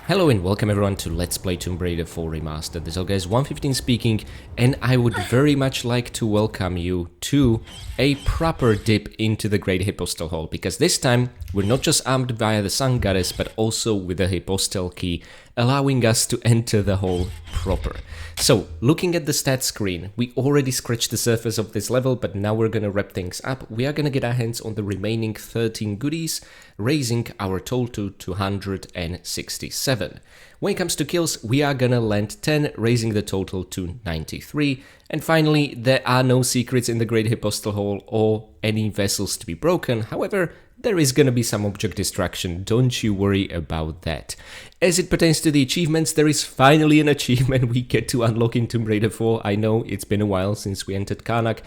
Hello and welcome everyone to Let's Play Tomb Raider 4 Remastered. This is guys 115 speaking, and I would very much like to welcome you to a proper dip into the Great Hypostyle Hall, because this time we're not just armed via the Sun Goddess, but also with the Hypostyle key, allowing us to enter the hall proper. So, looking at the stat screen, we already scratched the surface of this level, but now we're gonna wrap things up. We are gonna get our hands on the remaining 13 goodies, raising our total to 267. When it comes to kills, we are gonna land 10, raising the total to 93. And finally, there are no secrets in the Great Hypostyle Hall or any vessels to be broken. However, there is gonna be some object destruction, don't you worry about that. As it pertains to the achievements, there is finally an achievement we get to unlock in Tomb Raider 4. I know it's been a while since we entered Karnak,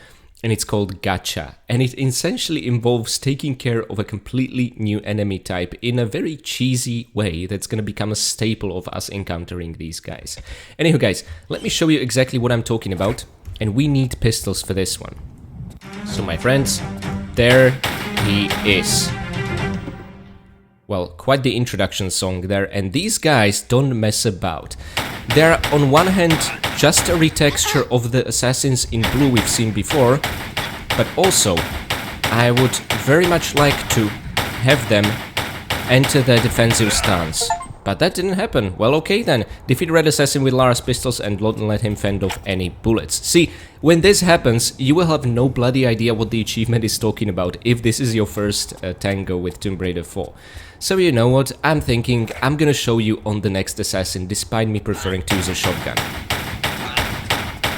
and it's called Gacha, and it essentially involves taking care of a completely new enemy type in a very cheesy way that's gonna become a staple of us encountering these guys. Anywho guys, let me show you exactly what I'm talking about, and we need pistols for this one. So my friends, there he is. Well, quite the introduction song there, and these guys don't mess about. They're on one hand just a retexture of the assassins in blue we've seen before, but also I would very much like to have them enter their defensive stance. But that didn't happen. Well, okay then. Defeat Red Assassin with Lara's pistols and don't let him fend off any bullets. See, when this happens, you will have no bloody idea what the achievement is talking about if this is your first tango with Tomb Raider 4. So you know what, I'm thinking I'm gonna show you on the next assassin, despite me preferring to use a shotgun.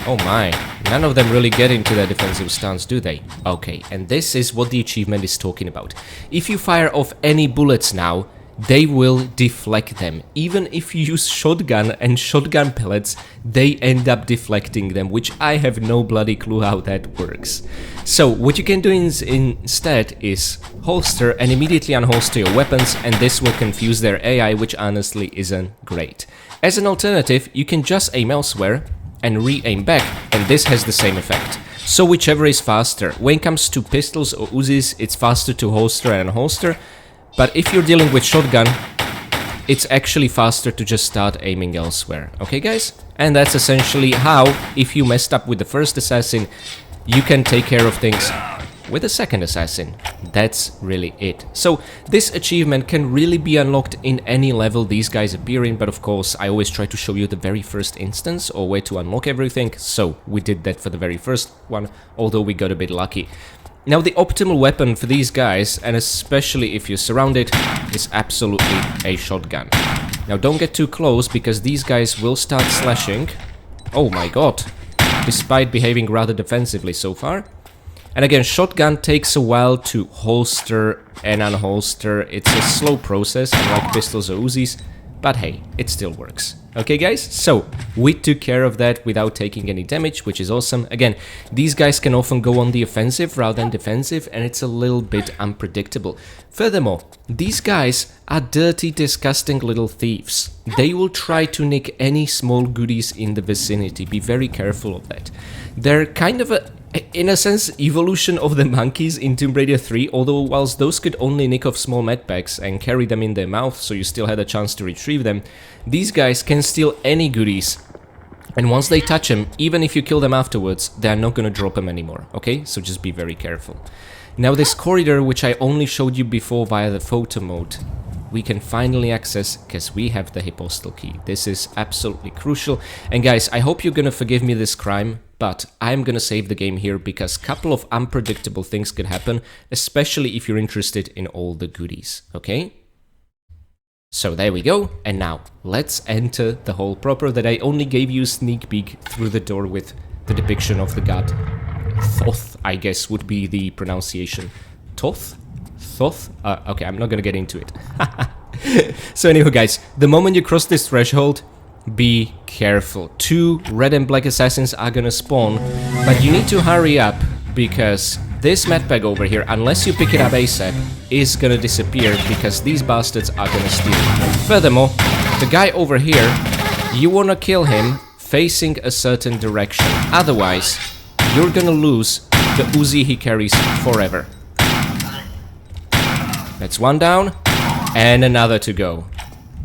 Oh my, none of them really get into their defensive stance, do they? Okay, and this is what the achievement is talking about. If you fire off any bullets now, they will deflect them. Even if you use shotgun and shotgun pellets, they end up deflecting them, which I have no bloody clue how that works. So what you can do instead is holster and immediately unholster your weapons, and this will confuse their AI, which honestly isn't great. As an alternative, you can just aim elsewhere and re-aim back, and this has the same effect. So whichever is faster. When it comes to pistols or Uzis, it's faster to holster and unholster. But if you're dealing with shotgun, it's actually faster to just start aiming elsewhere. Okay, guys? And that's essentially how, if you messed up with the first assassin, you can take care of things with the second assassin. That's really it. So this achievement can really be unlocked in any level these guys appear in, but of course I always try to show you the very first instance or where to unlock everything. So we did that for the very first one, although we got a bit lucky. Now the optimal weapon for these guys, and especially if you're surrounded, is absolutely a shotgun. Now don't get too close, because these guys will start slashing. Oh my god, despite behaving rather defensively so far. And again, shotgun takes a while to holster and unholster. It's a slow process, unlike pistols or Uzis, but hey, it still works. Okay guys, so we took care of that without taking any damage, which is awesome. Again, these guys can often go on the offensive rather than defensive, and it's a little bit unpredictable. Furthermore, these guys are dirty, disgusting little thieves. They will try to nick any small goodies in the vicinity. Be very careful of that. They're kind of in a sense, evolution of the monkeys in Tomb Raider 3, although whilst those could only nick off small medpacks and carry them in their mouth, so you still had a chance to retrieve them, these guys can steal any goodies, and once they touch them, even if you kill them afterwards, they're not gonna drop them anymore, okay? So just be very careful. Now this corridor, which I only showed you before via the photo mode, we can finally access because we have the Hypostyle key. This is absolutely crucial, and guys, I hope you're gonna forgive me this crime, but I'm gonna save the game here because a couple of unpredictable things could happen, especially if you're interested in all the goodies, okay? So there we go, and now let's enter the hall proper that I only gave you a sneak peek through the door with the depiction of the god. Thoth, I guess, would be the pronunciation. Thoth? Thoth? Okay, I'm not gonna get into it. So anyway guys, the moment you cross this threshold, be careful. 2 red and black assassins are gonna spawn, but you need to hurry up, because this medpack over here, unless you pick it up ASAP, is gonna disappear, because these bastards are gonna steal it. Furthermore, the guy over here, you wanna kill him facing a certain direction, otherwise you're gonna lose the Uzi he carries forever. That's one down, and another to go.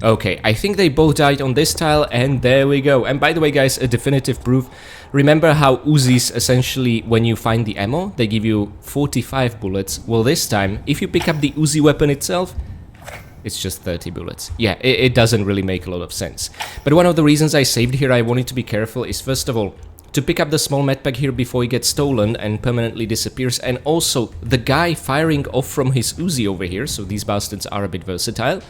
Okay, I think they both died on this tile, and there we go. And by the way, guys, a definitive proof. Remember how Uzis, essentially, when you find the ammo, they give you 45 bullets. Well, this time, if you pick up the Uzi weapon itself, it's just 30 bullets. Yeah, it doesn't really make a lot of sense. But one of the reasons I saved here, I wanted to be careful, is first of all, to pick up the small medpack here before he gets stolen and permanently disappears, and also the guy firing off from his Uzi over here, so these bastards are a bit versatile,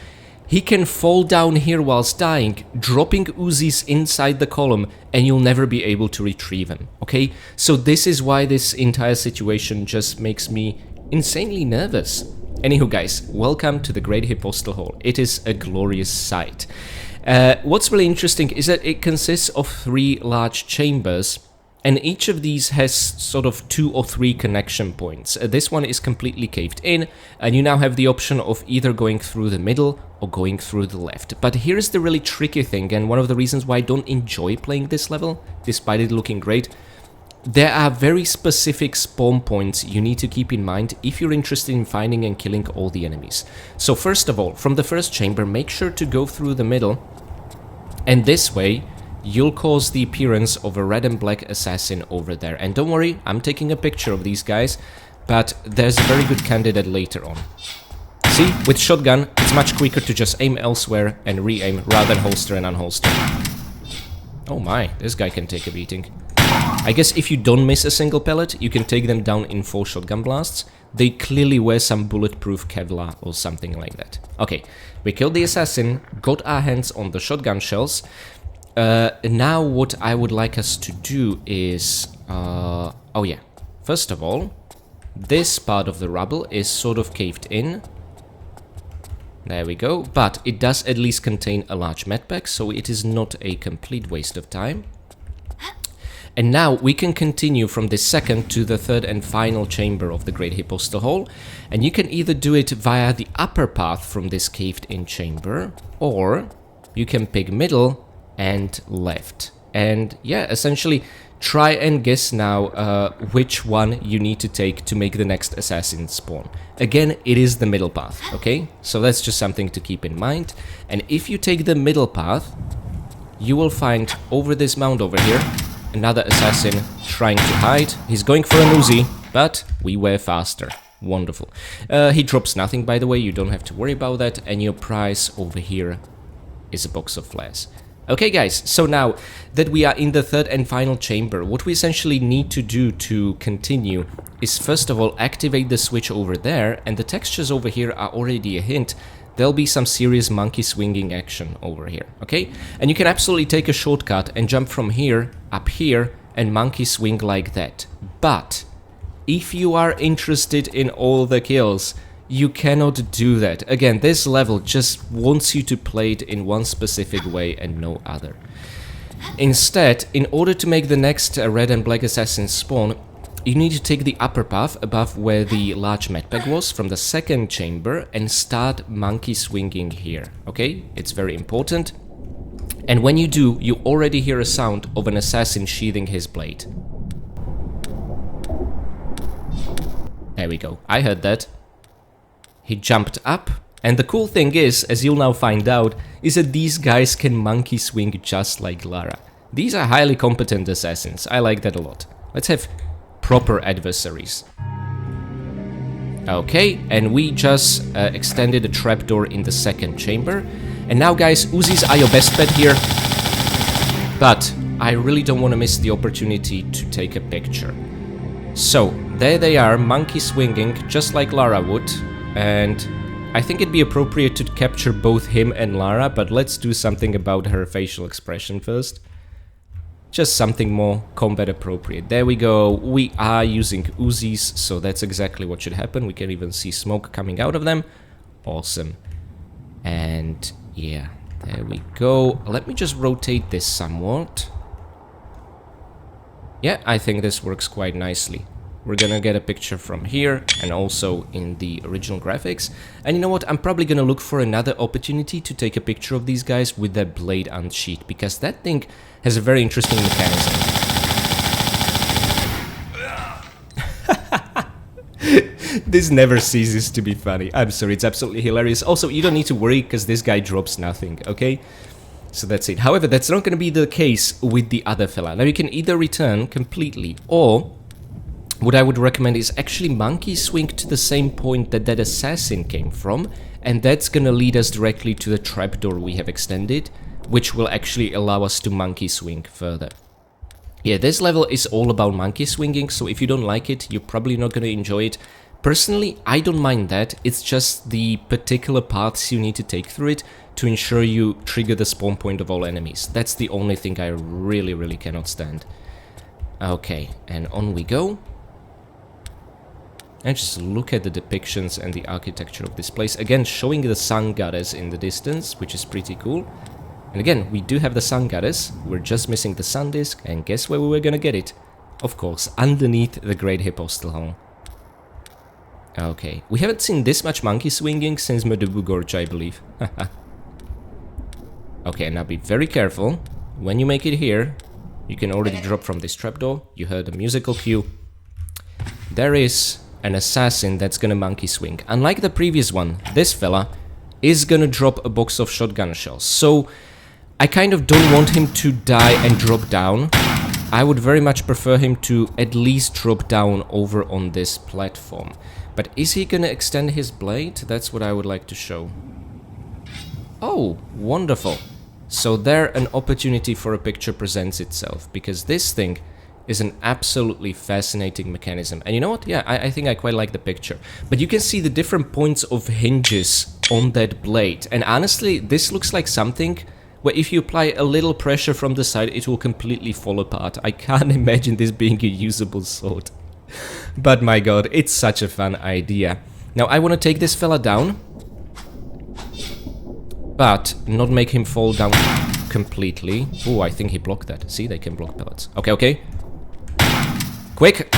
he can fall down here whilst dying, dropping Uzis inside the column, and you'll never be able to retrieve him, okay? So this is why this entire situation just makes me insanely nervous. Anywho, guys, welcome to the Great Hypostyle Hall. It is a glorious sight. What's really interesting is that it consists of 3 large chambers, and each of these has sort of 2 or 3 connection points. This one is completely caved in, and you now have the option of either going through the middle or going through the left. But here's the really tricky thing, and one of the reasons why I don't enjoy playing this level, despite it looking great. There are very specific spawn points you need to keep in mind if you're interested in finding and killing all the enemies. So first of all, from the first chamber, make sure to go through the middle, and this way you'll cause the appearance of a red and black assassin over there. And don't worry, I'm taking a picture of these guys, but there's a very good candidate later on. See, with shotgun, it's much quicker to just aim elsewhere and re-aim rather than holster and unholster. Oh my, this guy can take a beating. I guess if you don't miss a single pellet, you can take them down in 4 shotgun blasts. They clearly wear some bulletproof Kevlar or something like that. Okay, we killed the assassin, got our hands on the shotgun shells. Now what I would like us to do is... oh yeah, first of all, this part of the rubble is sort of caved in. There we go, but it does at least contain a large medpack, so it is not a complete waste of time. And now we can continue from the second to the third and final chamber of the Great Hypostyle Hall, and you can either do it via the upper path from this caved-in chamber, or you can pick middle and left. And yeah, essentially try and guess now which one you need to take to make the next assassin spawn. Again, it is the middle path, okay? So that's just something to keep in mind. And if you take the middle path, you will find over this mound over here another assassin trying to hide. He's going for an Uzi, but we were faster. Wonderful. He drops nothing, by the way, you don't have to worry about that, and your prize over here is a box of flares. Okay guys, so now that we are in the third and final chamber, what we essentially need to do to continue is first of all activate the switch over there, and the textures over here are already a hint. There'll be some serious monkey swinging action over here, okay? And you can absolutely take a shortcut and jump from here, up here, and monkey swing like that. But if you are interested in all the kills, you cannot do that. Again, this level just wants you to play it in one specific way and no other. Instead, in order to make the next red and black assassin spawn, you need to take the upper path above where the large medpack was from the second chamber and start monkey swinging here, okay? It's very important. And when you do, you already hear a sound of an assassin sheathing his blade. There we go, I heard that. He jumped up, and the cool thing is, as you'll now find out, is that these guys can monkey swing just like Lara. These are highly competent assassins, I like that a lot. Let's have proper adversaries. Okay, and we just extended a trapdoor in the second chamber. And now guys, Uzis are your best bet here. But I really don't want to miss the opportunity to take a picture. So, there they are, monkey swinging, just like Lara would. And I think it'd be appropriate to capture both him and Lara, but let's do something about her facial expression first. Just something more combat appropriate. There we go. We are using Uzis, so that's exactly what should happen. We can even see smoke coming out of them. Awesome. And yeah, there we go. Let me just rotate this somewhat. Yeah, I think this works quite nicely. We're gonna get a picture from here and also in the original graphics. And you know what? I'm probably gonna look for another opportunity to take a picture of these guys with their blade unsheathed, because that thing has a very interesting mechanism. This never ceases to be funny. I'm sorry, it's absolutely hilarious. Also, you don't need to worry because this guy drops nothing, okay? So that's it. However, that's not going to be the case with the other fella. Now you can either return completely, or what I would recommend is actually monkey swing to the same point that that assassin came from, and that's going to lead us directly to the trapdoor we have extended, which will actually allow us to monkey swing further. Yeah, this level is all about monkey swinging, so if you don't like it, you're probably not going to enjoy it. Personally, I don't mind that. It's just the particular paths you need to take through it to ensure you trigger the spawn point of all enemies. That's the only thing I really cannot stand. Okay, and on we go. And just look at the depictions and the architecture of this place. Again, showing the sun goddess in the distance, which is pretty cool. And again, we do have the sun goddess. We're just missing the sun disk, and guess where we were gonna get it? Of course, underneath the Great Hypostyle Hall. Okay, we haven't seen this much monkey swinging since Medubu Gorge, I believe. Okay, now be very careful. When you make it here, you can already drop from this trapdoor. You heard a musical cue. There is an assassin that's gonna monkey swing. Unlike the previous one, this fella is gonna drop a box of shotgun shells. So I kind of don't want him to die and drop down. I would very much prefer him to at least drop down over on this platform. But is he gonna extend his blade? That's what I would like to show. Oh, wonderful. So there an opportunity for a picture presents itself, because this thing is an absolutely fascinating mechanism. And you know what? Yeah, I think I quite like the picture. But you can see the different points of hinges on that blade. And honestly, this looks like something where if you apply a little pressure from the side, it will completely fall apart. I can't imagine this being a usable sword. But my god, it's such a fun idea. Now I want to take this fella down, but not make him fall down completely. Oh, I think he blocked that. See, they can block pellets. Okay, okay. Quick!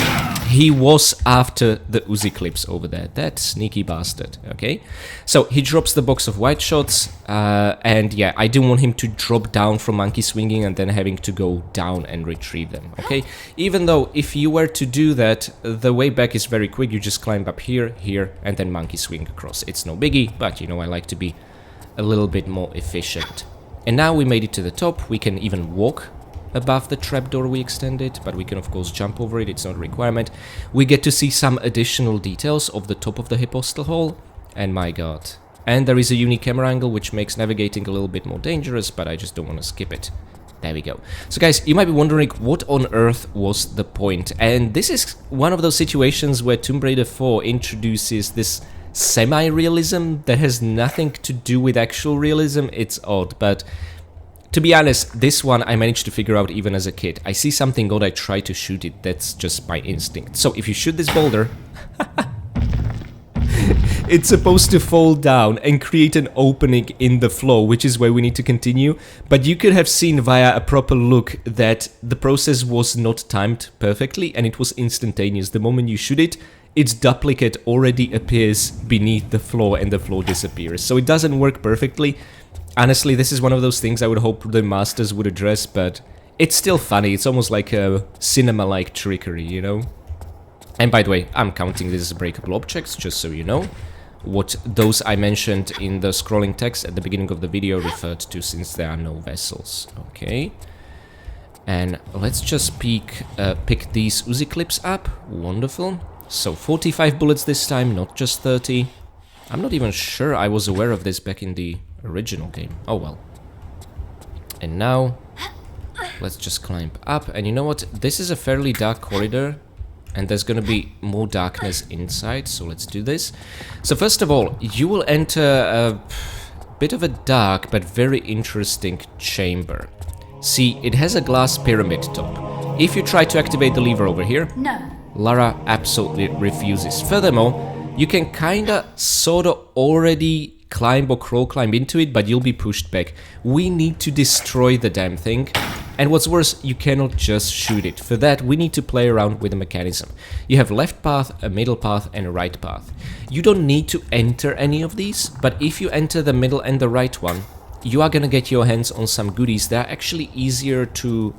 He was after the Uzi clips over there. That sneaky bastard. Okay. So he drops the box of white shots. And yeah, I didn't want him to drop down from monkey swinging and then having to go down and retrieve them. Okay. Even though if you were to do that, the way back is very quick. You just climb up here, here, and then monkey swing across. It's no biggie, but you know, I like to be a little bit more efficient. And now we made it to the top. We can even walk above the trapdoor we extended, but we can of course jump over it, it's not a requirement. We get to see some additional details of the top of the Hypostyle Hall, and my god. And there is a unique camera angle which makes navigating a little bit more dangerous, but I just don't want to skip it. There we go. So guys, you might be wondering what on earth was the point, and this is one of those situations where Tomb Raider 4 introduces this semi-realism that has nothing to do with actual realism. It's odd, but to be honest, this one I managed to figure out even as a kid. I see something odd, I try to shoot it. That's just my instinct. So if you shoot this boulder, it's supposed to fall down and create an opening in the floor, which is where we need to continue. But you could have seen via a proper look that the process was not timed perfectly and it was instantaneous. The moment you shoot it, its duplicate already appears beneath the floor and the floor disappears. So it doesn't work perfectly. Honestly, this is one of those things I would hope the masters would address, but it's still funny. It's almost like a cinema-like trickery, you know? And by the way, I'm counting this as breakable objects, just so you know. What those I mentioned in the scrolling text at the beginning of the video referred to, since there are no vessels. Okay. And let's just pick these Uzi clips up. Wonderful. So 45 bullets this time, not just 30. I'm not even sure I was aware of this back in the original game. Oh well. And now let's just climb up. And you know what? This is a fairly dark corridor, and there's gonna be more darkness inside, so let's do this. So first of all, you will enter a bit of a dark but very interesting chamber. See, it has a glass pyramid top. If you try to activate the lever over here, no, Lara absolutely refuses. Furthermore, you can kinda, sorta already climb or climb into it, but you'll be pushed back. We need to destroy the damn thing. And what's worse, you cannot just shoot it. For that, we need to play around with the mechanism. You have a left path, a middle path, and a right path. You don't need to enter any of these, but if you enter the middle and the right one, you are gonna get your hands on some goodies that are actually easier to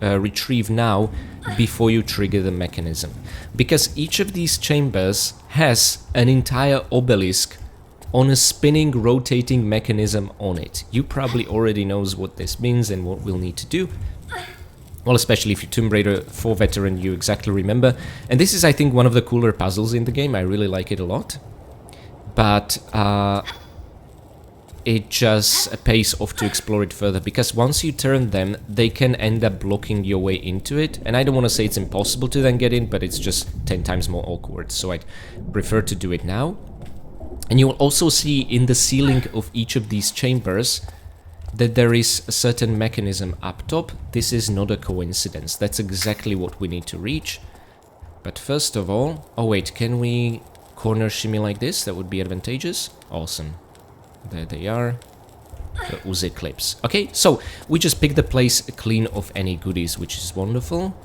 retrieve now before you trigger the mechanism. Because each of these chambers has an entire obelisk on a spinning, rotating mechanism on it. You probably already knows what this means and what we'll need to do. Well, especially if you're Tomb Raider 4 veteran, you exactly remember. And this is, I think, one of the cooler puzzles in the game. I really like it a lot. But it just pays off to explore it further, because once you turn them, they can end up blocking your way into it. And I don't want to say it's impossible to then get in, but it's just 10 times more awkward. So I'd prefer to do it now. And you will also see in the ceiling of each of these chambers that there is a certain mechanism up top. This is not a coincidence. That's exactly what we need to reach. But first of all... Oh wait, can we corner shimmy like this? That would be advantageous. Awesome. There they are. The Uzi clips. Okay, so we just pick the place clean of any goodies, which is wonderful.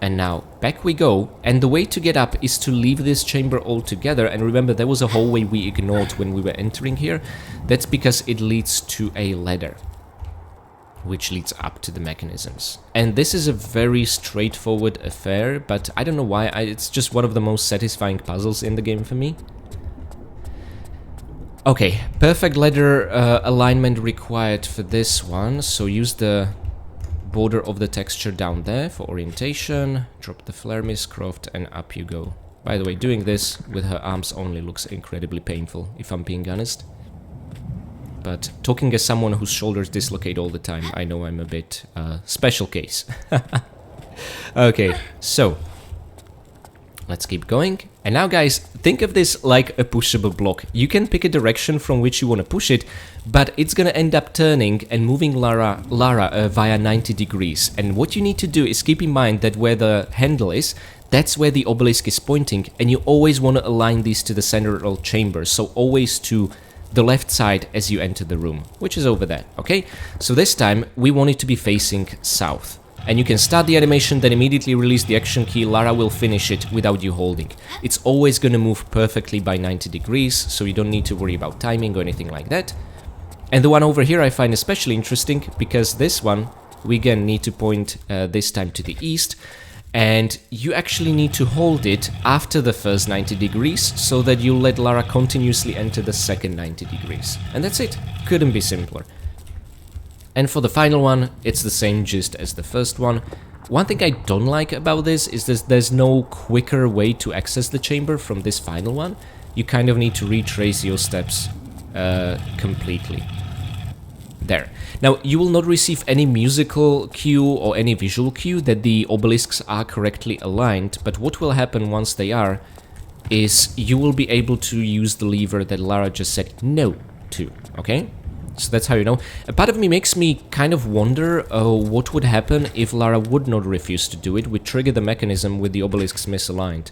And now, back we go, and the way to get up is to leave this chamber altogether. And remember, there was a hallway we ignored when we were entering here. That's because it leads to a ladder, which leads up to the mechanisms. And this is a very straightforward affair, but I don't know why, it's just one of the most satisfying puzzles in the game for me. Okay, perfect ladder alignment required for this one, so use the border of the texture down there for orientation, drop the flare mist, Croft, and up you go. By the way, doing this with her arms only looks incredibly painful, if I'm being honest. But talking as someone whose shoulders dislocate all the time, I know I'm a bit special case. Okay, so let's keep going. And now, guys, think of this like a pushable block. You can pick a direction from which you want to push it, but it's gonna end up turning and moving Lara via 90 degrees. And what you need to do is keep in mind that where the handle is, that's where the obelisk is pointing, and you always want to align these to the central chamber, so always to the left side as you enter the room, which is over there, okay? So this time, we want it to be facing south. And you can start the animation, then immediately release the action key. Lara will finish it without you holding. It's always going to move perfectly by 90 degrees, so you don't need to worry about timing or anything like that. And the one over here I find especially interesting, because this one, we again need to point this time to the east. And you actually need to hold it after the first 90 degrees, so that you let Lara continuously enter the second 90 degrees. And that's it. Couldn't be simpler. And for the final one, it's the same gist as the first one. One thing I don't like about this is there's no quicker way to access the chamber from this final one. You kind of need to retrace your steps completely. There. Now, you will not receive any musical cue or any visual cue that the obelisks are correctly aligned, but what will happen once they are is you will be able to use the lever that Lara just said no to, okay? So that's how you know. A part of me makes me kind of wonder what would happen if Lara would not refuse to do it. We trigger the mechanism with the obelisks misaligned.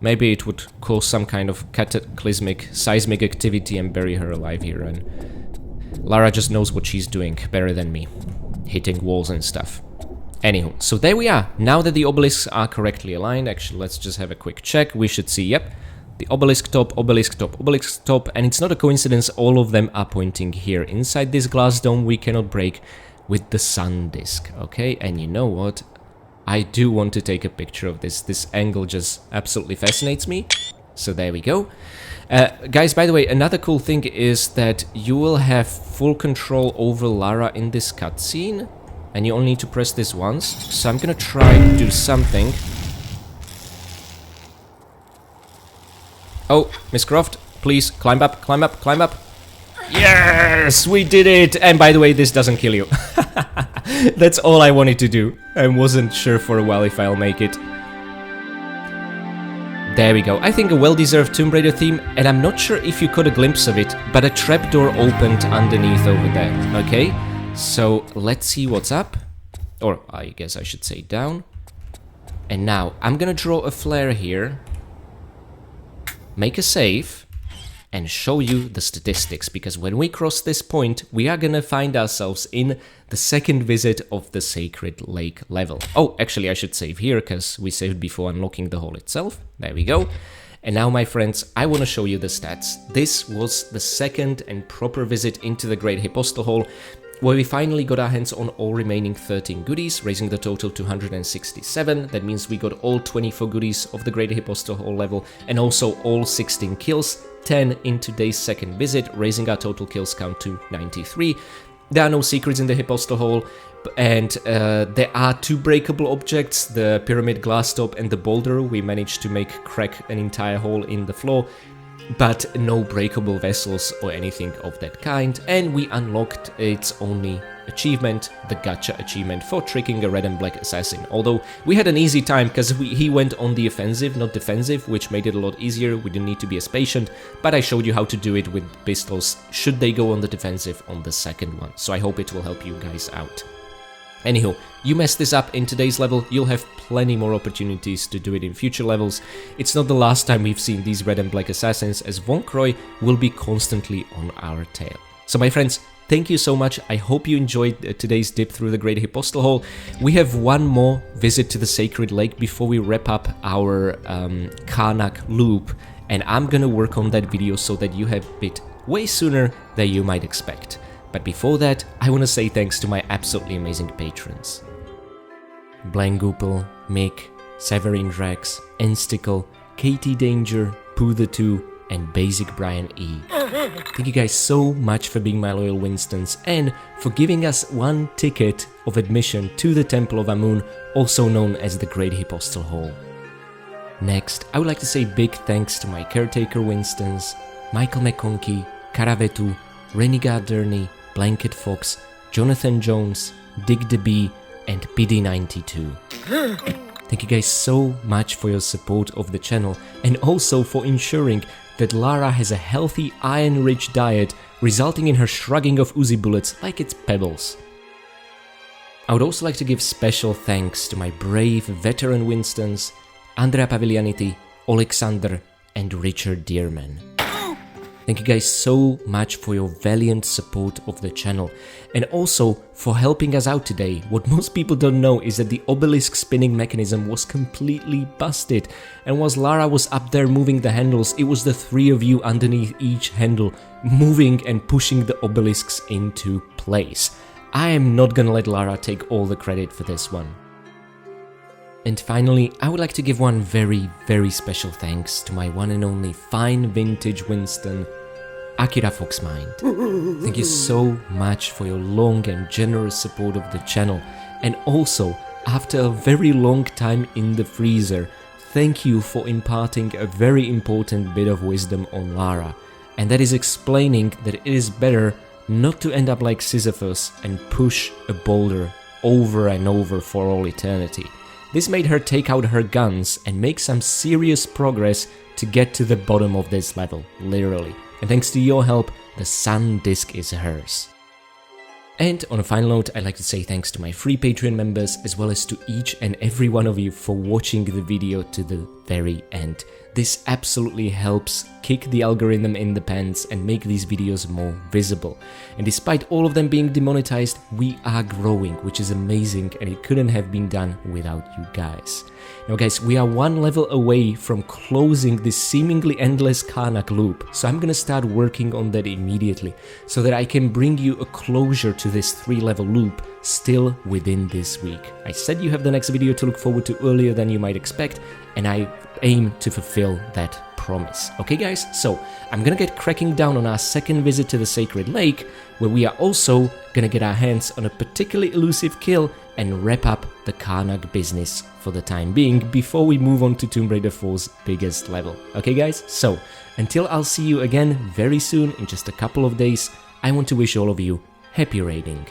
Maybe it would cause some kind of cataclysmic, seismic activity and bury her alive here. And Lara just knows what she's doing better than me. Hitting walls and stuff. Anywho, so there we are. Now that the obelisks are correctly aligned, actually let's just have a quick check. We should see, yep. The obelisk top, obelisk top, obelisk top, and it's not a coincidence all of them are pointing here. Inside this glass dome we cannot break with the sun disk, okay? And you know what? I do want to take a picture of this. This angle just absolutely fascinates me. So there we go. Guys, by the way, another cool thing is that you will have full control over Lara in this cutscene, and you only need to press this once. So I'm gonna try to do something. Oh, Miss Croft, please climb up, climb up, climb up. Yes, we did it! And by the way, this doesn't kill you. That's all I wanted to do. I wasn't sure for a while if I'll make it. There we go. I think a well-deserved Tomb Raider theme, and I'm not sure if you caught a glimpse of it, but a trapdoor opened underneath over there, okay? So, let's see what's up. Or, I guess I should say down. And now, I'm gonna draw a flare here. Make a save, and show you the statistics, because when we cross this point, we are gonna find ourselves in the second visit of the Sacred Lake level. Oh, actually I should save here, because we saved before unlocking the hole itself. There we go. And now, my friends, I want to show you the stats. This was the second and proper visit into the Great Hypostyle Hall. where we finally got our hands on all remaining 13 goodies, raising the total to 167. That means we got all 24 goodies of the Great Hypostyle Hall level, and also all 16 kills, 10 in today's second visit, raising our total kills count to 93. There are no secrets in the Hypostyle Hall, and there are 2 breakable objects, the pyramid glass top and the boulder. We managed to crack an entire hole in the floor, but no breakable vessels or anything of that kind, and we unlocked its only achievement, the Gacha achievement for tricking a red and black assassin. Although we had an easy time because he went on the offensive, not defensive, which made it a lot easier. We didn't need to be as patient, but I showed you how to do it with pistols should they go on the defensive on the second one, so I hope it will help you guys out. Anywho, you mess this up in today's level, you'll have plenty more opportunities to do it in future levels. It's not the last time we've seen these red and black assassins, as Von Croy will be constantly on our tail. So my friends, thank you so much. I hope you enjoyed today's dip through the Great Hypostyle Hall. We have one more visit to the Sacred Lake before we wrap up our Karnak loop, and I'm gonna work on that video so that you have it way sooner than you might expect. But before that, I want to say thanks to my absolutely amazing patrons. Blangoopel, Mick, Severin Drax, Enstickle, Katie Danger, Poo2, and Basic Brian E. Thank you guys so much for being my loyal Winstons and for giving us 1 ticket of admission to the Temple of Amun, also known as the Great Hypostyle Hall. Next, I would like to say big thanks to my caretaker Winstons, Michael McConkey, Karavetu, Renegade Durney, Blanket Fox, Jonathan Jones, Dig the Bee, and PD92. Thank you guys so much for your support of the channel and also for ensuring that Lara has a healthy iron-rich diet, resulting in her shrugging of Uzi bullets like it's pebbles. I would also like to give special thanks to my brave veteran Winstons, Andrea Paviglianiti, Alexander, and Richard Dearman. Thank you guys so much for your valiant support of the channel and also for helping us out today. What most people don't know is that the obelisk spinning mechanism was completely busted, and whilst Lara was up there moving the handles, it was the 3 of you underneath each handle moving and pushing the obelisks into place. I am not gonna let Lara take all the credit for this one. And finally, I would like to give one very, very special thanks to my one and only fine vintage Winston, Akira Foxmind. Thank you so much for your long and generous support of the channel, and also, after a very long time in the freezer, thank you for imparting a very important bit of wisdom on Lara, and that is explaining that it is better not to end up like Sisyphus and push a boulder over and over for all eternity. This made her take out her guns and make some serious progress to get to the bottom of this level, literally. And thanks to your help, the sun disk is hers. And on a final note, I'd like to say thanks to my free Patreon members, as well as to each and every one of you for watching the video to the very end. This absolutely helps kick the algorithm in the pants and make these videos more visible. And despite all of them being demonetized, we are growing, which is amazing, and it couldn't have been done without you guys. Now guys, we are 1 level away from closing this seemingly endless Karnak loop, so I'm gonna start working on that immediately, so that I can bring you a closure to this 3-level loop still within this week. I said you have the next video to look forward to earlier than you might expect, and I aim to fulfill that promise. Okay guys, so I'm gonna get cracking down on our second visit to the Sacred Lake, where we are also gonna get our hands on a particularly elusive kill and wrap up the Karnak business for the time being before we move on to Tomb Raider 4's biggest level. Okay guys, so until I'll see you again very soon in just a couple of days, I want to wish all of you happy raiding.